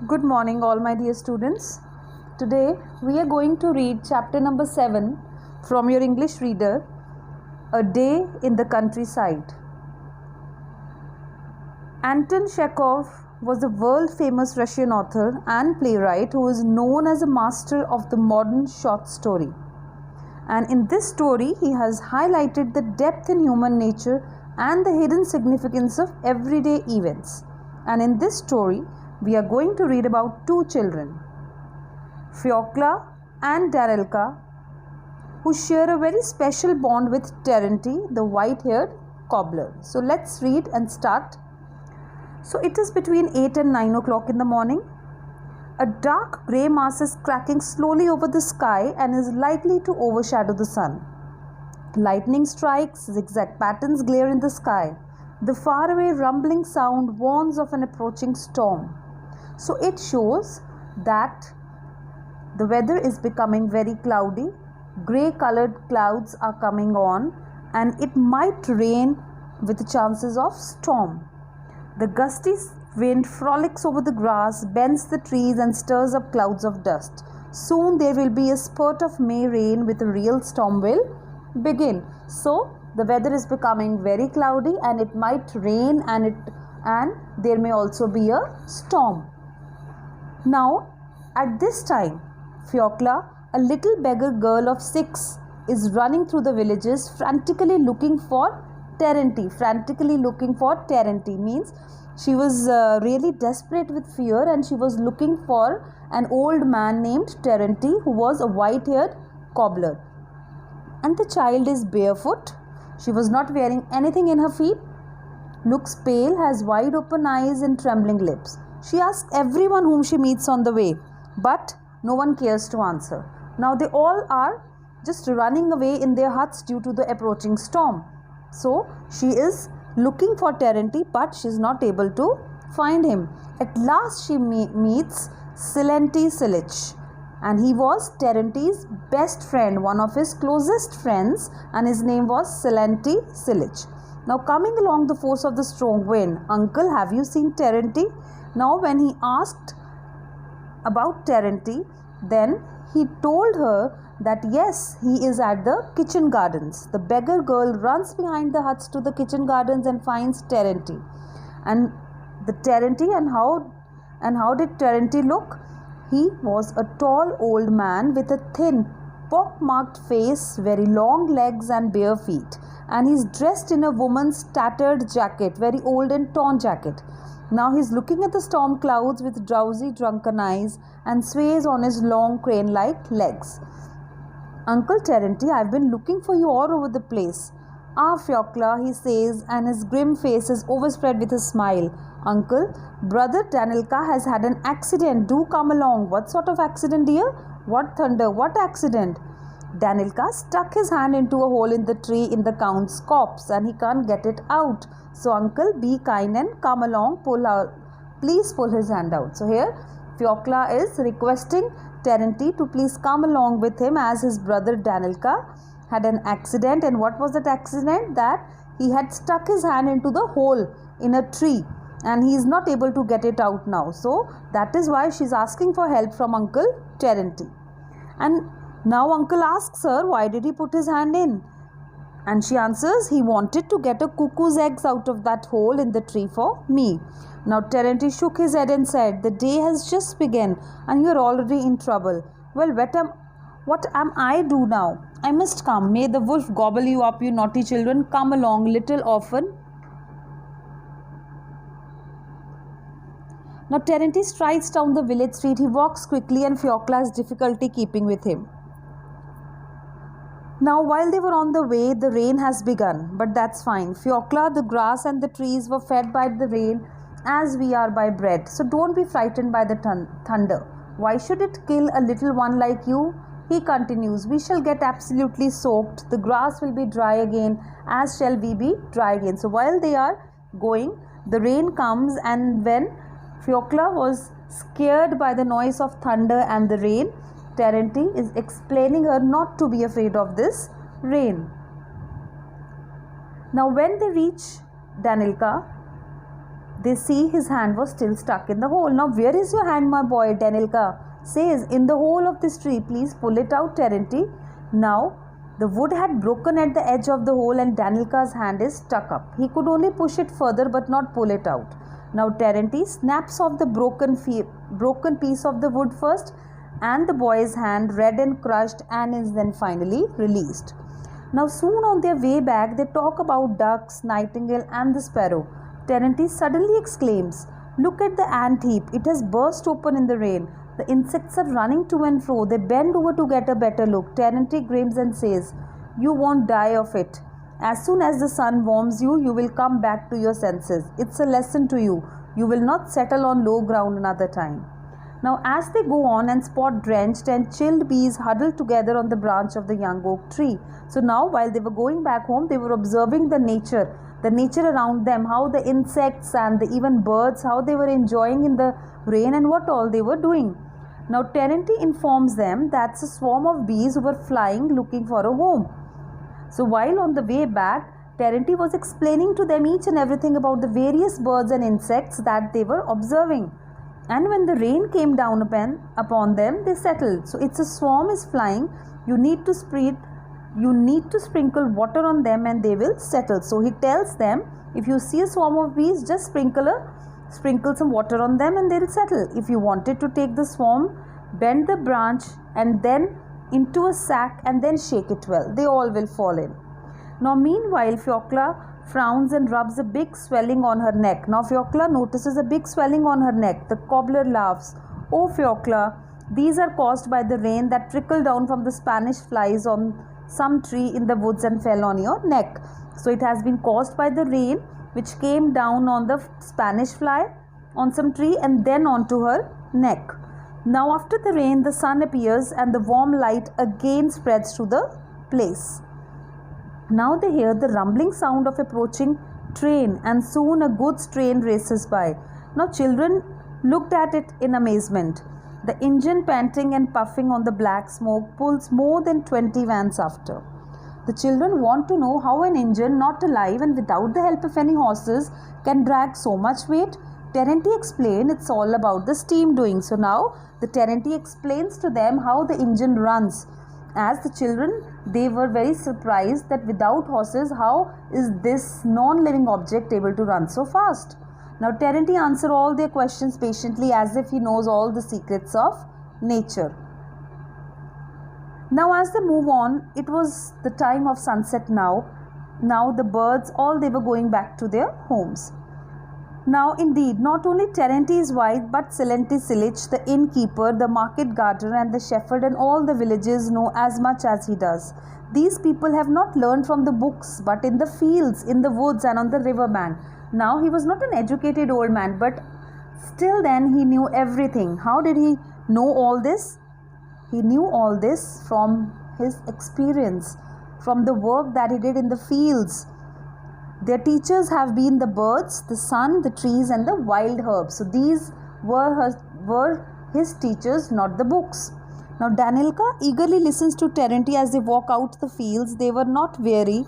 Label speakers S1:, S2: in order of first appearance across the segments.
S1: Good morning, all my dear students. Today we are going to read chapter number 7 from your English reader, A Day in the Countryside. Anton Chekhov was a world famous Russian author and playwright who is known as a master of the modern short story. And in this story, he has highlighted the depth in human nature and the hidden significance of everyday events. And in this story, we are going to read about two children, Fyokla and Danilka, who share a very special bond with Terenti, the white-haired cobbler. So let's read and start. So it is between 8 and 9 o'clock in the morning. A dark grey mass is cracking slowly over the sky and is likely to overshadow the sun. Lightning strikes, zigzag patterns glare in the sky. The faraway rumbling sound warns of an approaching storm. So it shows that the weather is becoming very cloudy. Grey colored clouds are coming on and it might rain with chances of storm. The gusty wind frolics over the grass, bends the trees and stirs up clouds of dust. Soon there will be a spurt of May rain with a real storm will begin. So the weather is becoming very cloudy and it might rain and there may also be a storm. Now at this time, Fyokla, a little beggar girl of 6, is running through the villages frantically looking for Terenti. Frantically looking for Terenti means she was really desperate with fear and she was looking for an old man named Terenti who was a white-haired cobbler. And the child is barefoot. She was not wearing anything in her feet, looks pale, has wide open eyes and trembling lips. She asks everyone whom she meets on the way, but no one cares to answer. Now they all are just running away in their huts due to the approaching storm. So she is looking for Terenti, but she is not able to find him. At last she meets Silenti Silich, and he was Terenti's best friend, one of his closest friends, and his name was Silenti Silich. Now coming along the force of the strong wind, "Uncle, have you seen Terenti?" Now when he asked about Terenti, then he told her that yes, he is at the kitchen gardens. The beggar girl runs behind the huts to the kitchen gardens and finds Terenti. And the Terenti, and how did Terenti look? He was a tall old man with a thin, pock-marked face, very long legs and bare feet. And he's dressed in a woman's tattered jacket, very old and torn jacket. Now he's looking at the storm clouds with drowsy, drunken eyes and sways on his long crane-like legs. "Uncle Terenti, I've been looking for you all over the place." "Ah, Fyokla," he says, and his grim face is overspread with a smile. "Uncle, brother Danilka has had an accident. Do come along." "What sort of accident, dear?" "What thunder? What accident?" "Danilka stuck his hand into a hole in the tree in the count's copse and he can't get it out. So uncle, be kind and come along. Please pull his hand out." So here Fyokla is requesting Terenti to please come along with him as his brother Danilka had an accident. And what was that accident? That he had stuck his hand into the hole in a tree and he is not able to get it out now. So that is why she is asking for help from Uncle Terenti. And now uncle asks her, why did he put his hand in? And she answers, he wanted to get a cuckoo's eggs out of that hole in the tree for me. Now Terenti shook his head and said, the day has just begun and you are already in trouble. Well, what am I do now? I must come. May the wolf gobble you up, you naughty children. Come along, little orphan. Now Terenti strides down the village street. He walks quickly and Fyokla has difficulty keeping with him. Now while they were on the way, the rain has begun, but that's fine. Fyokla, the grass and the trees were fed by the rain as we are by bread. So don't be frightened by the thunder. Why should it kill a little one like you? He continues, we shall get absolutely soaked. The grass will be dry again, as shall we be dry again. So while they are going, the rain comes, and when Fyokla was scared by the noise of thunder and the rain, Terenti is explaining her not to be afraid of this rain. Now when they reach Danilka, They see his hand was still stuck in the hole. Now, where is your hand, my boy? Danilka says, in the hole of this tree. Please pull it out, Terenti. Now, the wood had broken at the edge of the hole and Danilka's hand is stuck up. He could only push it further but not pull it out. Now, Terenti snaps off the broken piece of the wood first, and the boy's hand, red and crushed, and is then finally released. Now, soon on their way back, they talk about ducks, nightingale, and the sparrow. Terenti suddenly exclaims, "Look at the ant heap. It has burst open in the rain. The insects are running to and fro. They bend over to get a better look." Terenti grins and says, "You won't die of it. As soon as the sun warms you, you will come back to your senses. It's a lesson to you. You will not settle on low ground another time." Now, as they go on and spot drenched and chilled bees huddled together on the branch of the young oak tree. So now, while they were going back home, they were observing the nature around them, how the insects and even birds, how they were enjoying in the rain and what all they were doing. Now, Terenti informs them that's a swarm of bees who were flying looking for a home. So, while on the way back, Terenti was explaining to them each and everything about the various birds and insects that they were observing. And when the rain came down upon them, they settled. So, it's a swarm is flying. You need to sprinkle water on them and they will settle. So, he tells them, if you see a swarm of bees, just sprinkle some water on them and they will settle. If you wanted to take the swarm, bend the branch and then into a sack and then shake it well. They all will fall in. Now, meanwhile, Fiokla frowns and rubs a big swelling on her neck. Now, Fiokla notices a big swelling on her neck. The cobbler laughs. "Oh, Fiokla, these are caused by the rain that trickled down from the Spanish flies on some tree in the woods and fell on your neck." So, it has been caused by the rain which came down on the Spanish fly on some tree and then onto her neck. Now, after the rain, the sun appears and the warm light again spreads to the place. Now they hear the rumbling sound of approaching train, and soon a goods train races by. Now, children looked at it in amazement. The engine, panting and puffing on the black smoke, pulls more than 20 vans after. The children want to know how an engine, not alive and without the help of any horses, can drag so much weight. Terenti explained it's all about the steam doing. So now the Terenti explains to them how the engine runs. As the children, they were very surprised that without horses, how is this non-living object able to run so fast? Now, Terenti answers all their questions patiently as if he knows all the secrets of nature. Now, as they move on, it was the time of sunset now. Now, the birds, all they were going back to their homes. Now, indeed, not only Terenti's wife, but Silenti Silic, the innkeeper, the market gardener and the shepherd and all the villages know as much as he does. These people have not learned from the books, but in the fields, in the woods and on the riverbank. Now, he was not an educated old man, but still then he knew everything. How did he know all this? He knew all this from his experience, from the work that he did in the fields. Their teachers have been the birds, the sun, the trees and the wild herbs. So these were his teachers, not the books. Now Danilka eagerly listens to Terenti as they walk out the fields. They were not weary.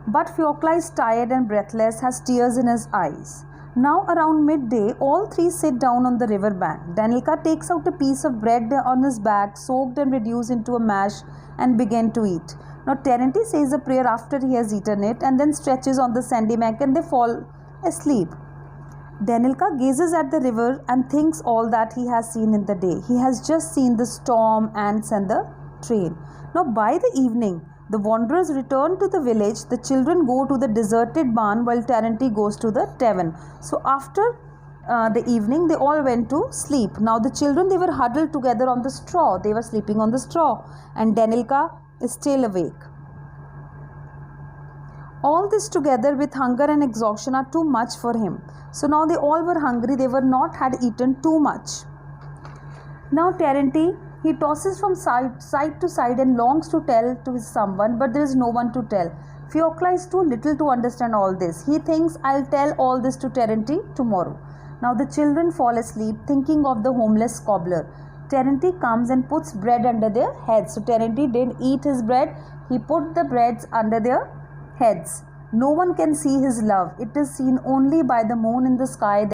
S1: But Fiokla is tired and breathless, has tears in his eyes. Now around midday, all three sit down on the river bank. Danilka takes out a piece of bread on his back, soaked and reduced into a mash, and began to eat. Now Terenti says a prayer after he has eaten it and then stretches on the sandy bank and they fall asleep. Danilka gazes at the river and thinks all that he has seen in the day. He has just seen the storm, ants and the train. Now by the evening, the wanderers return to the village. The children go to the deserted barn while Terenti goes to the tavern. So after the evening, they all went to sleep. Now the children, they were huddled together on the straw. They were sleeping on the straw and Danilka is still awake. All this together with hunger and exhaustion are too much for him. So now they all were hungry. They were not had eaten too much. Now Terenti, he tosses from side to side and longs to tell to someone, but there is no one to tell. Fiokla is too little to understand all this. He thinks, I'll tell all this to Terenti tomorrow. Now the children fall asleep thinking of the homeless cobbler. Terenti comes and puts bread under their heads. So Terenti didn't eat his bread. He put the breads under their heads. No one can see his love. It is seen only by the moon in the sky.